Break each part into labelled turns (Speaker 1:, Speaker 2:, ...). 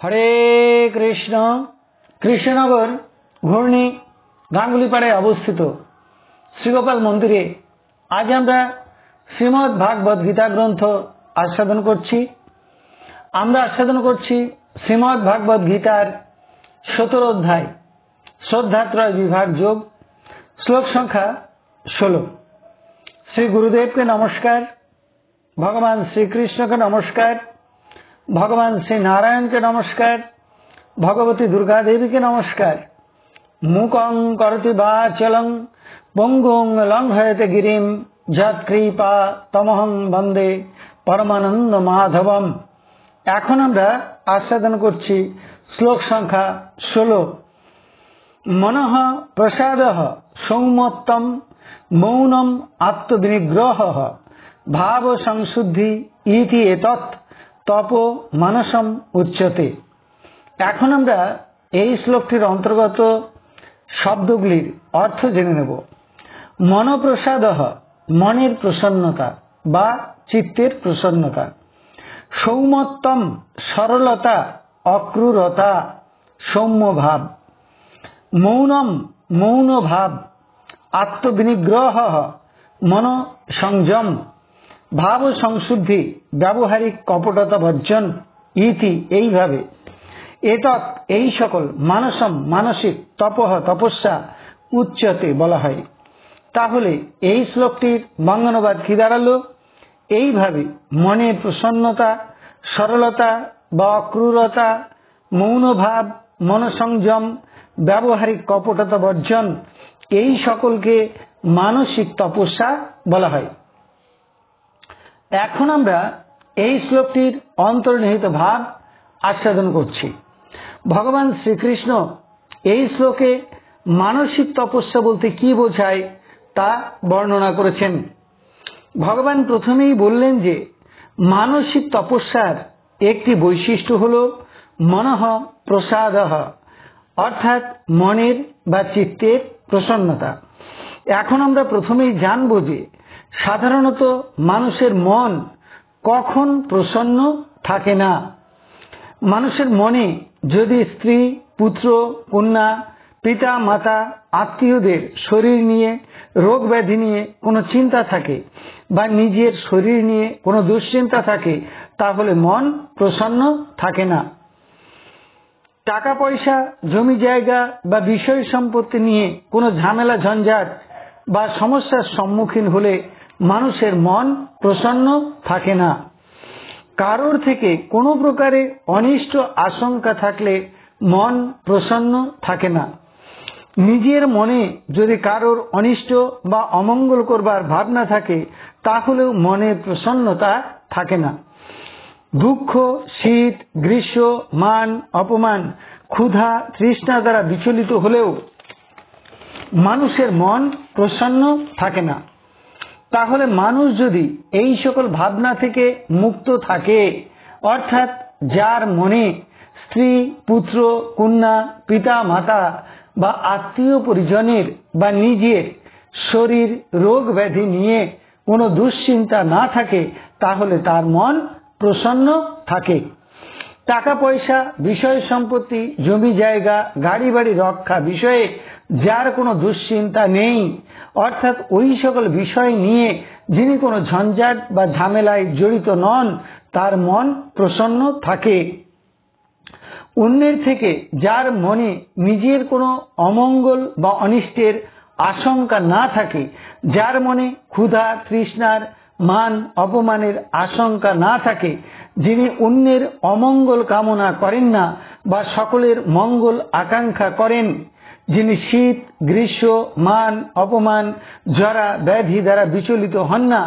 Speaker 1: হরে কৃষ্ণ। কৃষ্ণনগর ঘূর্ণি গাঙ্গুলিপাড়ায় অবস্থিত শ্রীগোপাল মন্দিরে আজ আমরা শ্রীমদ্ ভাগবত গীতা গ্রন্থ আস্বাদন করছি। আমরা আস্বাদন করছি শ্রীমদ্ ভাগবত গীতার 17 অধ্যায় শ্রদ্ধাত্রয় বিভাগ যোগ, শ্লোক সংখ্যা 16। শ্রী গুরুদেবকে নমস্কার, ভগবান শ্রীকৃষ্ণকে নমস্কার, ভগবান শ্রী নারায়ণকে নমস্কার, ভগবতী দুর্গা দেবীকে নমস্কার। মুকং করতি বাচলং পঙ্গুং লঙ্ঘয়তে গিরিম যৎকৃপা তমহং বন্দে পরমানন্দ মাধবম। এখন আমরা আস্বাদন করছি শ্লোক সংখ্যা 16। মনঃ প্রসাদঃ সৌম্যত্তম মৌনম আত্মবিনিগ্রহ ভাব সংশুদ্ধি ইতি এতৎ তপ মানসম উচ্যতে। এখন আমরা এই শ্লোকটির অন্তর্গত শব্দগুলির অর্থ জেনে নেব। মনঃপ্রসাদঃ মনের প্রসন্নতা বা চিত্তের প্রসন্নতা। সৌম্যত্তম সরলতা, অক্রূরতা, সৌম্য ভাব। মৌনম মৌন ভাব। আত্মবিনিগ্রহ মন সংযম। ভাব সংশুদ্ধি ব্যবহারিক কপটতা বর্জন। ইতি এইভাবে। এতৎ এই সকল, মানসম মানসিক, তপঃ তপস্যা, উচ্চতে বলা হয়। তাহলে এই শ্লোকটির বঙ্গানুবাদ কি দাঁড়ালো? এইভাবে মনের প্রসন্নতা, সরলতা বা অক্রূরতা, মৌনভাব, মনসংযম, ব্যবহারিক কপটতা বর্জন, এই সকলকে মানসিক তপস্যা বলা হয়। এখন আমরা এই শ্লোকটির অন্তর্নিহিত ভাব আস্বাদন করছি। ভগবান শ্রীকৃষ্ণ এই শ্লোকে মানসিক তপস্যা বলতে কি বোঝায় তা বর্ণনা করেছেন। ভগবান প্রথমেই বললেন যে মানসিক তপস্যার একটি বৈশিষ্ট্য হল মনঃ প্রসাদঃ, অর্থাৎ মনের বা চিত্তের প্রসন্নতা। এখন আমরা প্রথমেই জানব যে সাধারণত মানুষের মন কখন প্রসন্ন থাকে না। মানুষের মনে যদি স্ত্রী, পুত্র, কন্যা, পিতা, মাতা, আত্মীয়দের শরীর নিয়ে, রোগ ব্যাধি নিয়ে কোনো চিন্তা থাকে বা নিজের শরীর নিয়ে কোনো দুশ্চিন্তা থাকে, তাহলে মন প্রসন্ন থাকে না। টাকা পয়সা, জমি জায়গা বা বিষয় সম্পত্তি নিয়ে কোনো ঝামেলা ঝঞ্ঝাট বা সমস্যার সম্মুখীন হলে মানুষের মন প্রসন্ন থাকে না। কারোর থেকে কোনো প্রকারে অনিষ্ট আশঙ্কা থাকলে মন প্রসন্ন থাকে না। নিজের মনে যদি কারোর অনিষ্ট বা অমঙ্গল করবার ভাবনা থাকে, তাহলেও মনে প্রসন্নতা থাকে না। দুঃখ, শীত, গ্রীষ্ম, মান অপমান, ক্ষুধা, তৃষ্ণা দ্বারা বিচলিত হলেও মানুষের মন প্রসন্ন থাকে না। তাহলে মানুষ যদি এই সকল ভাবনা থেকে মুক্ত থাকে, অর্থাৎ যার মনে স্ত্রী, পুত্র, কন্যা, পিতা, মাতা বা আত্মীয় পরিজনের বা নিজের শরীর, রোগ ব্যাধি নিয়ে কোনো দুশ্চিন্তা না থাকে, তাহলে তার মন প্রসন্ন থাকে। টাকা পয়সা, বিষয় সম্পত্তি, জমি জায়গা, গাড়ি বাড়ি রক্ষা বিষয়ে যার কোনো দুশ্চিন্তা নেই, অর্থাৎ ওই সকল বিষয় নিয়ে যিনি কোনো ঝঞ্ঝাট বা ঝামেলায় জড়িত নন, তার মন প্রসন্ন থাকে। অন্যের থেকে যার মনে নিজের কোনো অমঙ্গল বা অনিষ্টের আশঙ্কা না থাকে, যার মনে ক্ষুধা, তৃষ্ণার, মান অপমানের আশঙ্কা না থাকে, যিনি অন্যের অমঙ্গল কামনা করেন না বা সকলের মঙ্গল আকাঙ্ক্ষা করেন, যিনি শীত, গ্রীষ্ম, মান অপমান, জরা ব্যাধি দ্বারা বিচলিত হন না,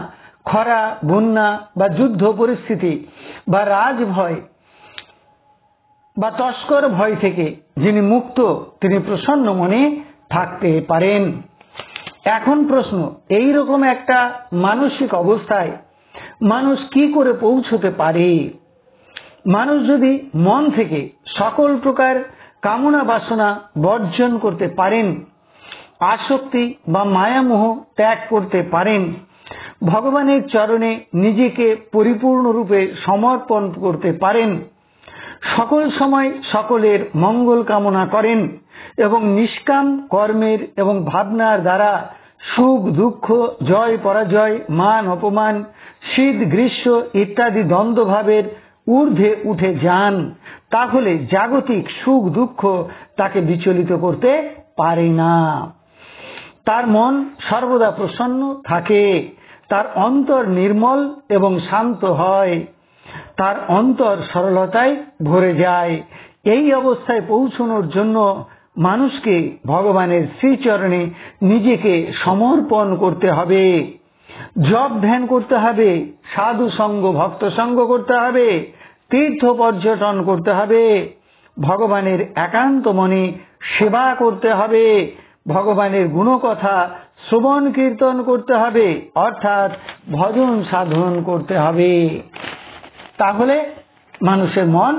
Speaker 1: খরা, বন্যা বা যুদ্ধ পরিস্থিতি বা রাজভয় বা তস্কর ভয় থেকে যিনি মুক্ত, তিনি প্রসন্ন মনে থাকতে পারেন। এখন প্রশ্ন, এই রকম একটা মানসিক অবস্থায় মানুষ কি করে পৌঁছতে পারে? মানুষ যদি মন থেকে সকল প্রকার কামনা বাসনা বর্জন করতে পারেন, আসক্তি বা মায়ামোহ ত্যাগ করতে পারেন, ভগবানের চরণে নিজেকে পরিপূর্ণরূপে সমর্পণ করতে পারেন, সকল সময় সকলের মঙ্গল কামনা করেন এবং নিষ্কাম কর্মের এবং ভাবনার দ্বারা সুখ দুঃখ, জয় পরাজয়, মান অপমান, শীত গ্রীষ্ম ইত্যাদি দ্বন্দ্বভাবের ঊর্ধ্বে উঠে যান, তাহলে জাগতিক সুখ দুঃখ তাকে বিচলিত করতে পারে না। তার মন সর্বদা প্রসন্ন থাকে, তার অন্তর নির্মল এবং শান্ত হয়, তার অন্তর সরলতায় ভরে যায়। এই অবস্থায় পৌঁছানোর জন্য মানুষকে ভগবানের শ্রীচরণে নিজেকে সমর্পণ করতে হবে, জপ ধ্যান করতে হবে, সাধু সঙ্গ ভক্ত সঙ্গ করতে হবে, তীর্থ পর্যটন করতে হবে, ভগবানের একান্ত মনে সেবা করতে হবে, ভগবানের গুণকথা শ্রবণ কীর্তন করতে হবে, অর্থাৎ ভজন সাধন করতে হবে। তাহলে মানুষের মন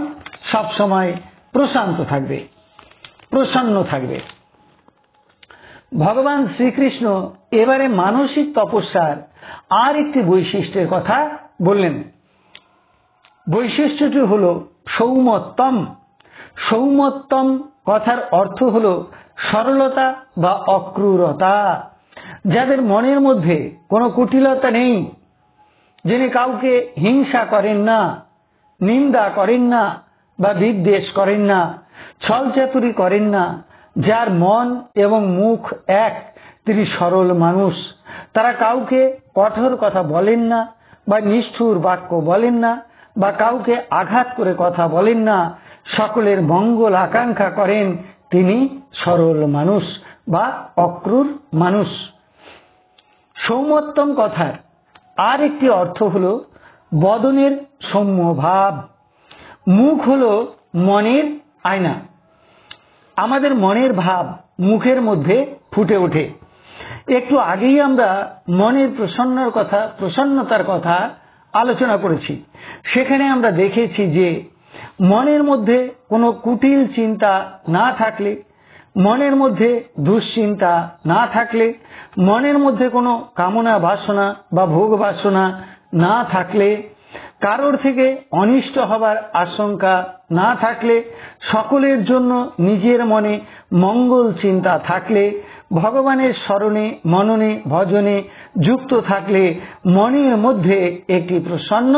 Speaker 1: সবসময় প্রশান্ত থাকবে, প্রসন্ন থাকবে। ভগবান শ্রীকৃষ্ণ এবারে মানসিক তপস্যার আর একটি বৈশিষ্ট্যের কথা বললেন। বৈশিষ্ট্যটি হল সৌম্যত্তম। সৌম্যত্তম কথার অর্থ হল সরলতা বা অক্রূরতা, যাদের মনের মধ্যে কোনো কুটিলতা নেই, যিনি কাউকে হিংসা করেন না, নিন্দা করেন না বা বিদ্বেষ করেন না, ছলচাতুরি করেন না, যার মন এবং মুখ এক, তিনি সরল মানুষ। তারা কাউকে কঠোর কথা বলেন না বা নিষ্ঠুর বাক্য বলেন না বা কাউকে আঘাত করে কথা বলেন না, সকলের মঙ্গল আকাঙ্ক্ষা করেন, তিনি সরল মানুষ বা অক্রূর মানুষ। সৌম্যত্তম কথার আর একটি অর্থ হল বদনের সৌম্য ভাব। মুখ হল মনের আয়না। আমাদের মনের ভাব মুখের মধ্যে ফুটে ওঠে। একটু আগেই আমরা মনের প্রসন্নতার কথা আলোচনা করেছি। সেখানে আমরা দেখেছি যে মনের মধ্যে কোনো কুটিল চিন্তা না থাকলে, মনের মধ্যে দুশ্চিন্তা না থাকলে, মনের মধ্যে কোনো কামনা বাসনা বা ভোগ বাসনা না থাকলে, কারোর থেকে অনিষ্ট হবার আশঙ্কা না থাকলে, সকলের জন্য নিজের মনে মঙ্গল চিন্তা থাকলে, ভগবানের স্মরণে মননে ভজনে যুক্ত থাকলে মনের মধ্যে একটি প্রসন্ন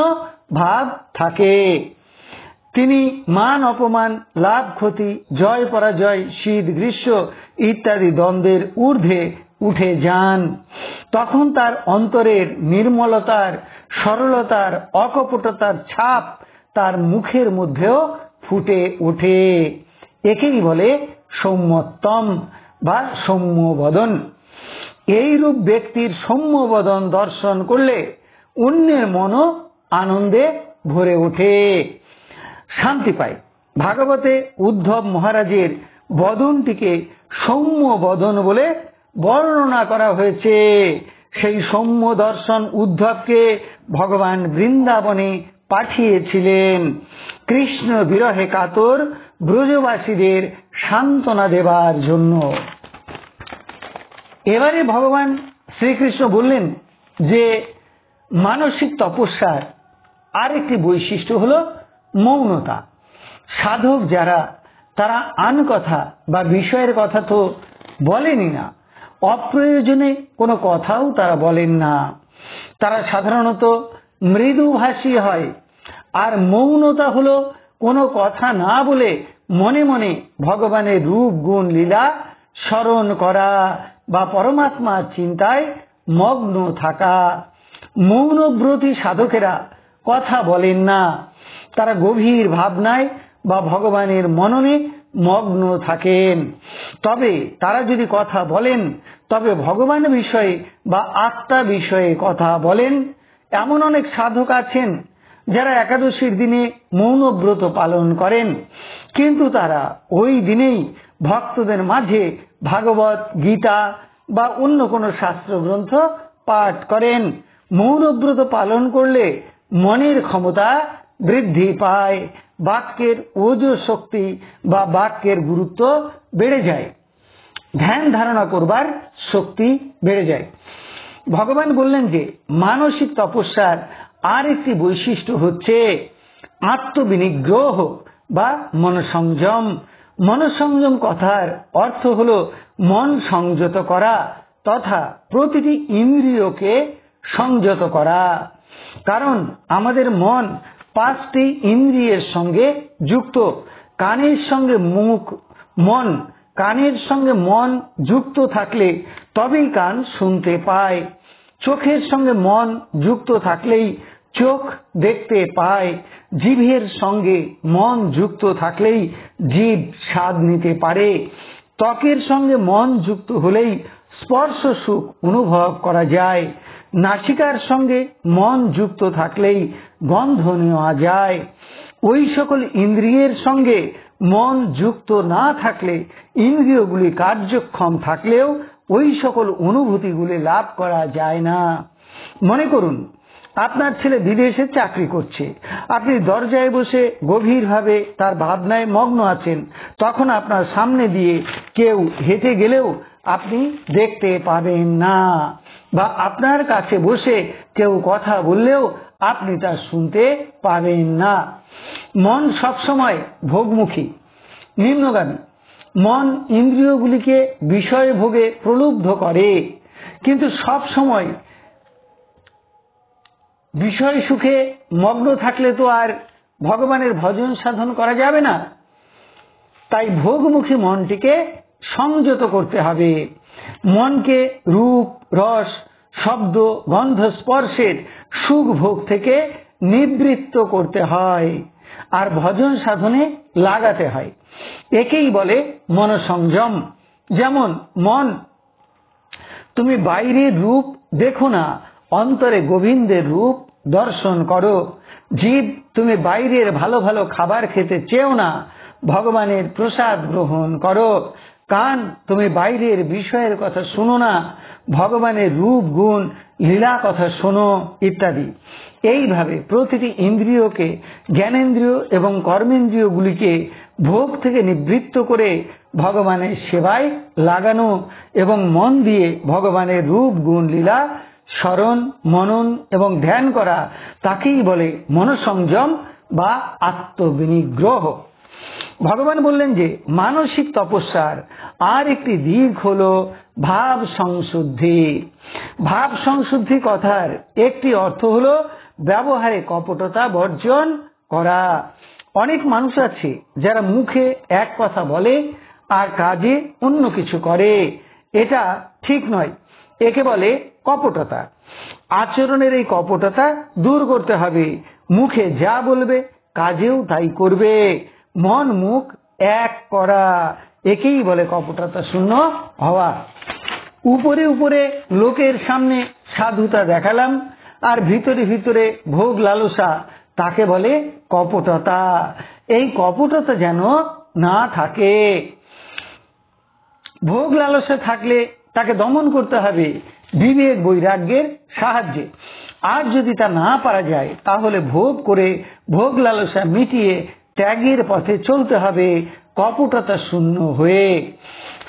Speaker 1: ভাব থাকে। তিনি মান অপমান, লাভ ক্ষতি, জয় পরাজয়, শীত গ্রীষ্ম ইত্যাদি দ্বন্দ্বের ঊর্ধ্বে উঠে যান। তখন তার অন্তরের নির্মলতার, সরলতার, অকপটতার ছাপ তার মুখের মধ্যেও ফুটে ওঠে। একেই বলে সৌম্যত্তম বা সৌম্যবদন। এইরূপ ব্যক্তির সৌম্যবদন দর্শন করলে অন্যের মনও আনন্দে ভরে ওঠে, শান্তি পায়। ভাগবতে উদ্ধব মহারাজের বদনটিকে সৌম্য বদন বলে বর্ণনা করা হয়েছে। সেই সৌম্য দর্শন উদ্ধবকে ভগবান বৃন্দাবনে পাঠিয়েছিলেন কৃষ্ণ বিরহে কাতর ব্রজবাসীদের সান্ত্বনা দেবার জন্য। এবারে ভগবান শ্রীকৃষ্ণ বললেন যে মানসিক তপস্যার আরেকটি বৈশিষ্ট্য হল মৌনতা। সাধক যারা, তারা আন কথা বা বিষয়ের কথা তো বলেনই না, অপ্রয়োজনে কোনো কথাও তারা বলেন না। তারা সাধারণত মৃদুভাষী হয়। আর মৌনতা হলো কোনো কথা না বলে মনে মনে ভগবানের রূপ গুণ লীলা স্মরণ করা বা পরমাত্মার চিন্তায় মগ্ন থাকা। মৌনব্রতী সাধকেরা কথা বলেন না, তারা গভীর ভাবনায় বা ভগবানের মননে মগ্ন থাকেন। তবে তারা যদি কথা বলেন, তবে ভগবান বিষয়ে বা আত্মা বিষয়ে কথা বলেন। এমন অনেক সাধক আছেন যারা একাদশীর দিনে মৌনব্রত পালন করেন, কিন্তু তারা ওই দিনেই ভক্তদের মাঝে ভাগবত, গীতা বা অন্য কোনো শাস্ত্র গ্রন্থ পাঠ করেন। মৌনব্রত পালন করলে মনের ক্ষমতা বৃদ্ধি পায়, বাক্যের ওজো শক্তি বা বাক্যের গুরুত্ব বেড়ে যায়, ধ্যান ধারণা করবার শক্তি বেড়ে যায়। ভগবান বললেন যে মানসিক তপস্যার আর একটি বৈশিষ্ট্য হচ্ছে আত্মবিনিগ্রহ বা মনসংযম। মনসংযম কথার অর্থ হলো মন সংযত করা তথা প্রতিটি ইন্দ্রিয়কে সংযত করা। কারণ আমাদের মন 5টি ইন্দ্রিয়ের সঙ্গে যুক্ত। কানের সঙ্গে মন যুক্ত থাকলে তবেই কান শুনতে পায়। চোখের সঙ্গে মন যুক্ত থাকলেই চোখ দেখতে পায়। জিভের সঙ্গে মন যুক্ত থাকলেই জিভ স্বাদ নিতে পারে। ত্বকের সঙ্গে মন যুক্ত হলেই স্পর্শ সুখ অনুভব করা যায়। নাসিকার সঙ্গে মন যুক্ত থাকলেই গন্ধ নেওয়া যায়। ওই সকল ইন্দ্রিয়ের সঙ্গে মন যুক্ত না থাকলে ইন্দ্রিয়গুলি কার্যক্ষম থাকলেও ওই সকল অনুভূতিগুলি লাভ করা যায় না। মনে করুন আপনার ছেলে বিদেশে চাকরি করছে, আপনি দরজায় বসে গভীরভাবে তার ভাবনায় মগ্ন আছেন। তখন আপনার সামনে দিয়ে কেউ হেঁটে গেলেও আপনি দেখতে পাবেন না, বা আপনার কাছে বসে কেউ কথা বললেও আপনি তা শুনতে পাবেন না। মন সবসময় ভোগমুখী, নিম্নগামী। মন ইন্দ্রিয়গুলিকে বিষয় ভোগে প্রলুব্ধ করে, কিন্তু সব সময় বিষয় সুখে মগ্ন থাকলে তো আর ভগবানের ভজন সাধন করা যাবে না। তাই ভোগমুখী মনটিকে সংযত করতে হবে। মনকে রূপ, রস, শব্দ, গন্ধ, স্পর্শের সুখ ভোগ থেকে নিবৃত্ত করতে হয় আর ভজন সাধনে লাগাতে হয়। একেই বলে মনসংযম। যেমন মন, তুমি বাইরের রূপ দেখো না, অন্তরে গোবিন্দের রূপ দর্শন করো। জীব, তুমি বাইরের ভালো ভালো খাবার খেতে চেও না, ভগবানের প্রসাদ গ্রহণ করো। কান, তুমি বাইরের বিষয়ের কথা শোনো না, ভগবানের রূপ গুণ লীলা কথা শোনো, ইত্যাদি। এইভাবে প্রতিটি ইন্দ্রিয়কে, জ্ঞানেন্দ্রিয় এবং কর্মেন্দ্রিয়গুলিকে ভোগ থেকে নিবৃত্ত করে ভগবানের সেবায় লাগানো এবং মন দিয়ে ভগবানের রূপ গুণ লীলা স্মরণ, মনন এবং ধ্যান করা, তাকেই বলে মনসংযম বা আত্মবিনিগ্রহ। ভগবান বললেন যে মানসিক তপস্যার আর একটি দিক হল ভাব সংশুদ্ধি। ভাব সংশুদ্ধি কথার একটি অর্থ হল ব্যবহারে কপটতা বর্জন করা। অনেক মানুষ আছে যারা মুখে এক কথা বলে আর কাজে অন্য কিছু করে। এটা ঠিক নয়, একে বলে কপটতা। আচরণের এই কপটতা দূর করতে হবে। মুখে যা বলবে কাজেও তাই করবে, মন মুখ এক করা, একেই বলে কপটতা শূন্য হওয়া। উপরে উপরে লোকের সামনে সাধুতা দেখালাম আর ভিতরে ভিতরে ভোগ লালসা, তাকে বলে কপটতা। এই কপটতা যেন না থাকে। ভোগ লালসা থাকলে তাকে দমন করতে হবে বিবেক বৈরাগ্যের সাহায্যে। আর যদি তা না পারা যায় তাহলে ভোগ করে ভোগ লালসা মিটিয়ে ত্যাগের পথে চলতে হবে কপটতা শূন্য হয়ে।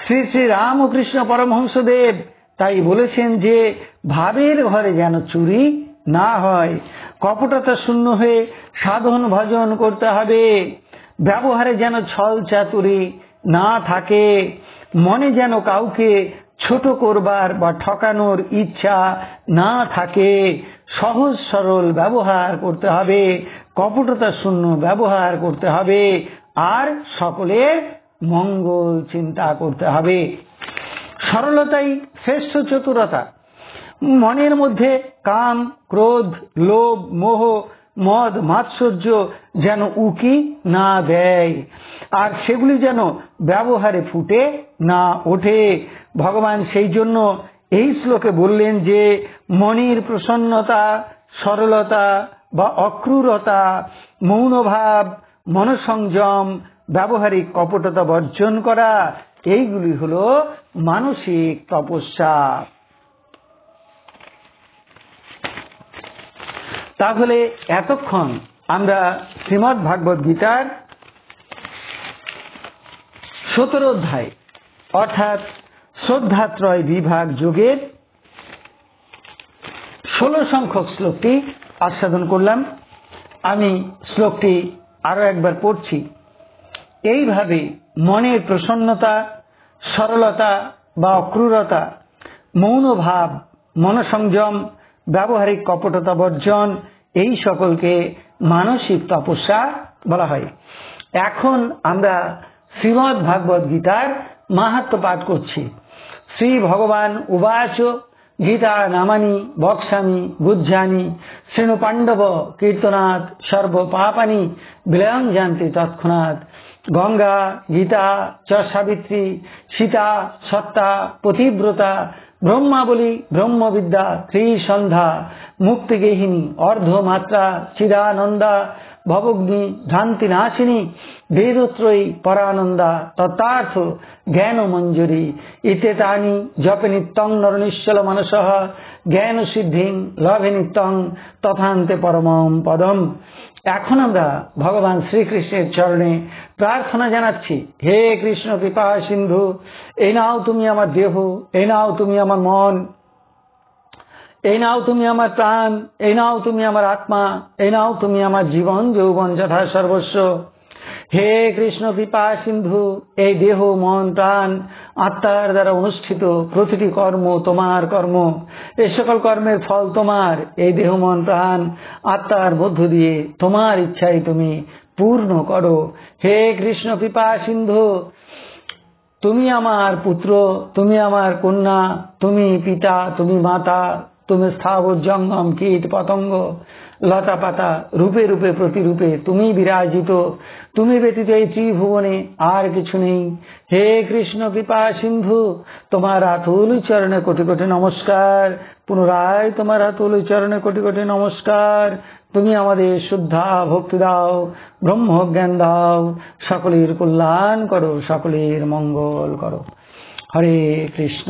Speaker 1: শ্রী শ্রী রামকৃষ্ণ পরমহংসদেব তাই বলেছেন যে ভাবের ঘরে যেন চুরি না হয়। কপটতা শূন্য হয়ে সাধন ভজন করতে হবে। ব্যবহারে যেন ছল চাতুরি না থাকে। মনে যেন কাউকে ছোট করবার বা ঠকানোর ইচ্ছা না থাকে। সহজ সরল ব্যবহার করতে হবে, কপটতা শূন্য ব্যবহার করতে হবে আর সকলের মঙ্গল চিন্তা করতে হবে। সরলতাই শ্রেষ্ঠ চতুরতা। মনের মধ্যে কাম, ক্রোধ, লোভ, মোহ, মদ, মাৎসর্য যেন উকি না দেয় আর সেগুলি যেন ব্যবহারে ফুটে না ওঠে। ভগবান সেই জন্য এই শ্লোকে বললেন যে মনের প্রসন্নতা, সরলতা বা অক্রূরতা, মৌনভাব, মনসংযম, ব্যবহারিক কপটতা বর্জন করা, এইগুলি হল মানসিক তপস্যা। তাহলে এতক্ষণ আমরা শ্রীমদ্ ভাগবত গীতার 17 অধ্যায় অর্থাৎ শ্রদ্ধাত্রয় বিভাগ যোগের 16 সংখ্যক শ্লোকটি আস্বাদন করলাম। আমি শ্লোকটি আরো একবার পড়ছি। এইভাবে মনের প্রসন্নতা, সরলতা বা অক্রূরতা, মৌন ভাব, মনসংযম, ব্যবহারিক কপটতা বর্জন, এই সকলকে মানসিক তপস্যা বলা হয়। এখন আমরা শ্রীমদ্ ভাগবত গীতার মাহাত্ম্য পাঠ করছি। শ্রী ভগবান উবাচ গীতা নামানি বক্সামি বুঝানি শৃণু পাণ্ডব কীর্তনাৎ সর্ব পাপানি বিলয়ং জানতি তৎক্ষণাৎ। গঙ্গা, গীতা চ সাবিত্রী, সীতা, সত্তা, পতিব্রতা, ব্রহ্মাবলী, ব্রহ্মবিদ্যা, ত্রিসন্ধ্যা, মুক্তিগেহিনী, অর্ধমাত্রা, চিদানন্দা, ভবগ্নি, ভ্রান্তি নাশিনী, বেদত্রয়ী, পরানন্দা, তত্ত্বার্থ জ্ঞান মঞ্জুরি ইত্যেতানি জপে নিত্যং নরনিশ্চল মানসঃ জ্ঞান সিদ্ধিং লভে নিত্যং তথান্তে পরমম পদম। এখন আমরা ভগবান শ্রীকৃষ্ণের চরণে প্রার্থনা জানাচ্ছি, হে কৃষ্ণ কৃপা সিন্ধু, এই নাও তুমি আমার দেহ, এই নাও তুমি আমার মন, এই নাও তুমি আমার প্রাণ, এই নাও তুমি আমার আত্মা, এই নাও তুমি আমার জীবন যৌবন যথা সর্বস্ব। হে কৃষ্ণ কৃপা সিন্ধু, এই দেহ মন প্রাণ আত্মার দ্বারা অনুষ্ঠিত প্রতিটি কর্ম তোমার কর্ম, এই সকল কর্মের ফল তোমার। এই দেহ মন প্রাণ আত্মার মধ্য দিয়ে তোমার ইচ্ছাই তুমি পূর্ণ করো। হে কৃষ্ণ কৃপা সিন্ধু, তুমি আমার পুত্র, তুমি আমার কন্যা, তুমি পিতা, তুমি মাতা, তুমি স্থাবর জঙ্গম কীট পতঙ্গ লতা পাতা রূপে রূপে প্রতিরূপে তুমি বিরাজিত। তুমি ব্যতীত এই ত্রিভুবনে আর কিছু নেই। হে কৃষ্ণ কৃপা সিন্ধু, তোমার আতুল চরণে কোটি কোটি নমস্কার। পুনরায় তোমার আতুল চরণে কোটি কোটি নমস্কার। তুমি আমাদের শুদ্ধা ভক্তি দাও, ব্রহ্মজ্ঞান দাও, সকলের কল্যাণ করো, সকলের মঙ্গল করো। হরে কৃষ্ণ।